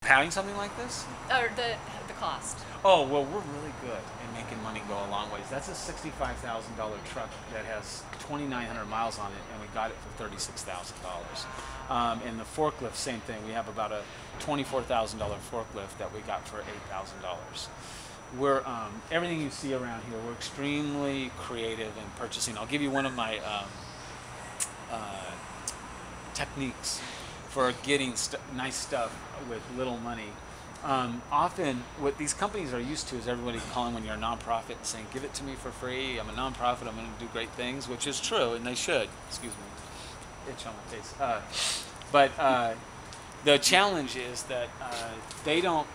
padding something like this? Or the cost. Oh, well, we're really good in making money go a long ways. That's a $65,000 truck that has 2,900 miles on it, and we got it for $36,000. And the forklift, same thing. We have about a $24,000 forklift that we got for $8,000. We're everything you see around here. We're extremely creative in purchasing. I'll give you one of my techniques for getting nice stuff with little money. Often what these companies are used to is everybody calling when you're a nonprofit and saying, give it to me for free, I'm a nonprofit, I'm going to do great things, which is true, and they should. Excuse me, itch on my face. But the challenge is that they don't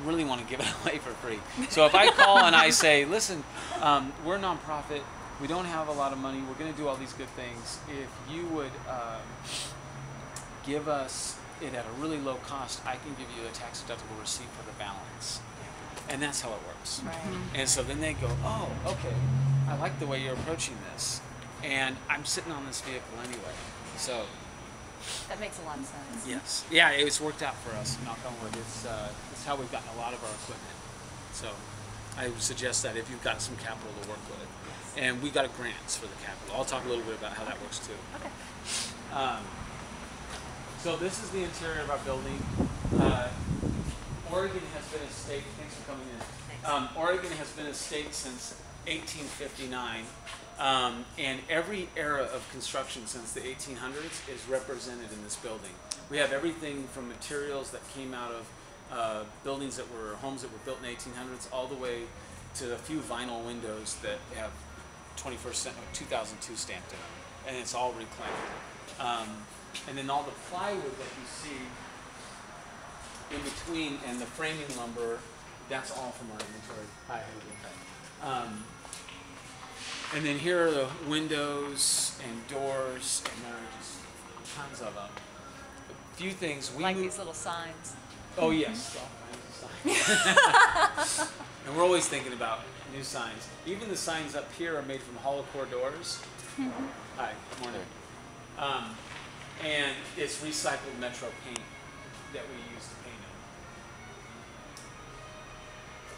really want to give it away for free. So if I call and I say, listen, we're a nonprofit, we don't have a lot of money, we're going to do all these good things, if you would give us it at a really low cost, I can give you a tax deductible receipt for the balance. And that's how it works. Right. And so then they go, oh, okay, I like the way you're approaching this. And I'm sitting on this vehicle anyway. So that makes a lot of sense. yes. Yeah, it's worked out for us, knock on wood. It's how we've gotten a lot of our equipment. So I would suggest that if you've got some capital to work with. And we got grants for the capital. I'll talk a little bit about how that works too. Okay. So this is the interior of our building. Oregon has been a state, thanks for coming in. Oregon has been a state since 1859, and every era of construction since the 1800s is represented in this building. We have everything from materials that came out of buildings that were, homes that were built in the 1800s, all the way to a few vinyl windows that have 21st century, 2002 stamped in them, and it's all reclaimed. And then all the plywood that you see in between and the framing lumber, that's all from our inventory. Hi, how you doing? And then here are the windows and doors, and there are just tons of them. A few things. Like these little signs. Oh yes, all kinds of signs. And we're always thinking about new signs. Even the signs up here are made from hollow core doors. Hi, good morning. And it's recycled Metro paint that we use to paint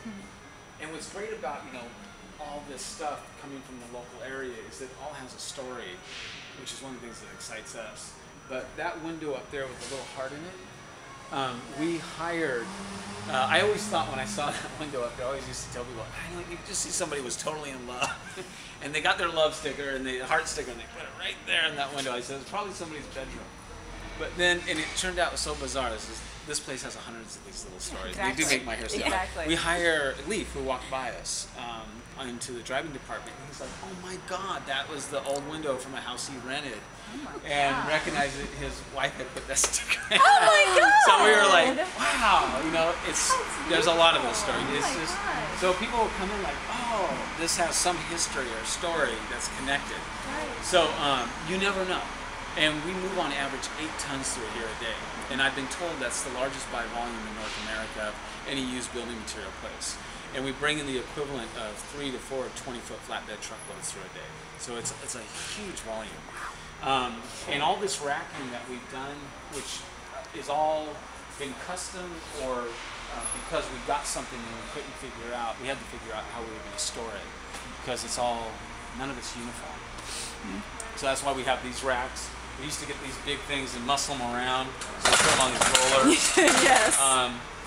them. And what's great about, all this stuff coming from the local area is that it all has a story, which is one of the things that excites us. But that window up there with the little heart in it, we hired, I always thought when I saw that window up there, I always used to tell people, you could just see somebody was totally in love. And they got their love sticker and the heart sticker and they put it right there in that window. I said, it's probably somebody's bedroom. But then, and it turned out it was so bizarre. This place has hundreds of these little stories. Exactly. They do make my hair stand. Exactly. We hire Leaf, who walked by us into the driving department. And he's like, oh my God, that was the old window from a house he rented. And recognized that his wife had put that sticker in. Oh my God! So we were like, wow, there's a lot of those stories. So people will come in like, oh, this has some history or story that's connected. Right. So you never know. And we move on average 8 tons through here a day. And I've been told that's the largest by volume in North America of any used building material place. And we bring in the equivalent of 3 to 4 20-foot flatbed truckloads through a day. So it's a huge volume. And all this racking that we've done, which is all been custom or because we got something and we couldn't figure out, we had to figure out how we were going to store it because none of it's uniform. So that's why we have these racks. We used to get these big things and muscle them around. So we put them on these rollers. Yes.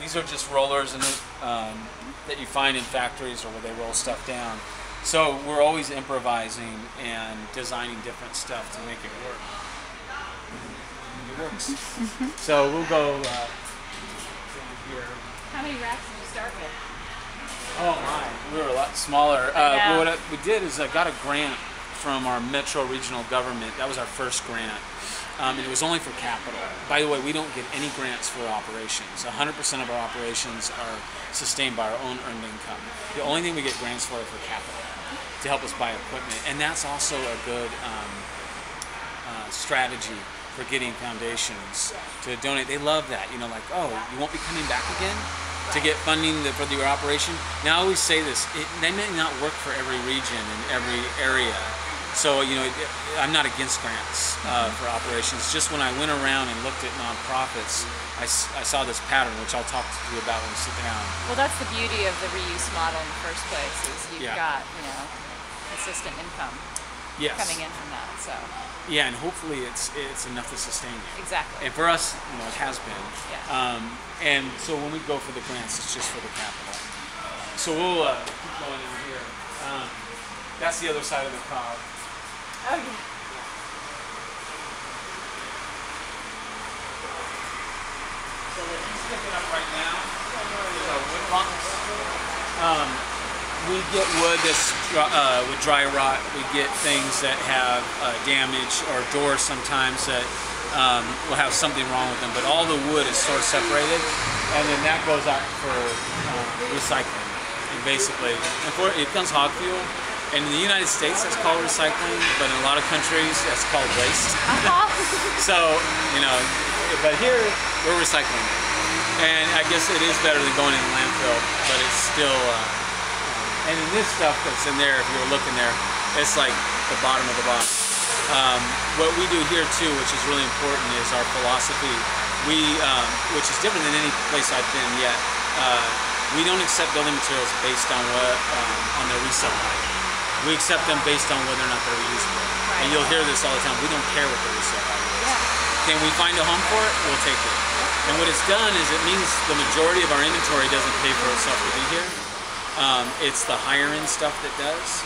These are just rollers that you find in factories or where they roll stuff down. So we're always improvising and designing different stuff to make it work. It works. So we'll go down here. How many racks did you start with? Oh my, we were a lot smaller. What we did is I got a grant from our Metro regional government. That was our first grant. And it was only for capital. By the way, we don't get any grants for operations. 100% of our operations are sustained by our own earned income. The only thing we get grants for are for capital, to help us buy equipment. And that's also a good strategy for getting foundations to donate. They love that, like, oh, you won't be coming back again to get funding for your operation? Now I always say this, they may not work for every region and every area, So, you know, I'm not against grants for operations. Just when I went around and looked at nonprofits, I saw this pattern, which I'll talk to you about when we sit down. Well, that's the beauty of the reuse model in the first place, is you've Yeah. got, you know, consistent income Yes. coming in from that. So Yeah, and hopefully it's enough to sustain you. exactly. And for us, you know, it has been. Yeah. And so when we go for the grants, it's just for the capital. So we'll keep going in here. That's the other side of the crowd. Oh, yeah. So what he's picking up right now is our wood bunks. We get wood that's with dry rot. We get things that have damage, or doors sometimes that will have something wrong with them. But all the wood is sort of separated, and then that goes out for recycling. And basically, it becomes hog fuel. And in the United States, that's called recycling, but in a lot of countries, that's called waste. So, you know, but here, we're recycling it. And I guess it is better than going in a landfill, but it's still, and in this stuff that's in there, if you were looking there, it's like the bottom of the bottom. What we do here too, which is really important, is our philosophy. Which is different than any place I've been yet. We don't accept building materials based on on their resale value. We accept them based on whether or not they're reusable. Right. And you'll hear this all the time. We don't care what the resale value is. Yeah. Can we find a home for it? We'll take it. And what it's done is it means the majority of our inventory doesn't pay for itself to be here. It's the higher end stuff that does.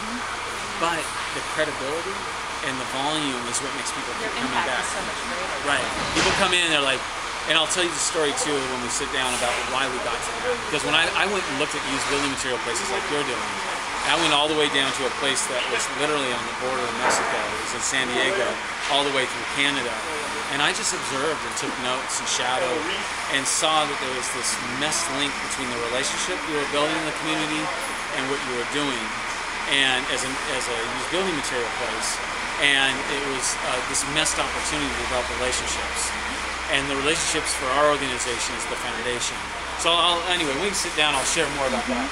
But the credibility and the volume is what makes people Your keep coming impact back. is so much greater. Right. People come in and they're like, and I'll tell you the story too when we sit down about why we got to that. Because when I went and looked at used building material places like you're doing, I went all the way down to a place that was literally on the border of Mexico. It was in San Diego, all the way through Canada. And I just observed and took notes and shadowed and saw that there was this messed link between the relationship you were building in the community and what you were doing, and as a used building material place. And it was this messed opportunity to develop relationships. And the relationships for our organization is the foundation. So anyway, we can sit down, I'll share more about that.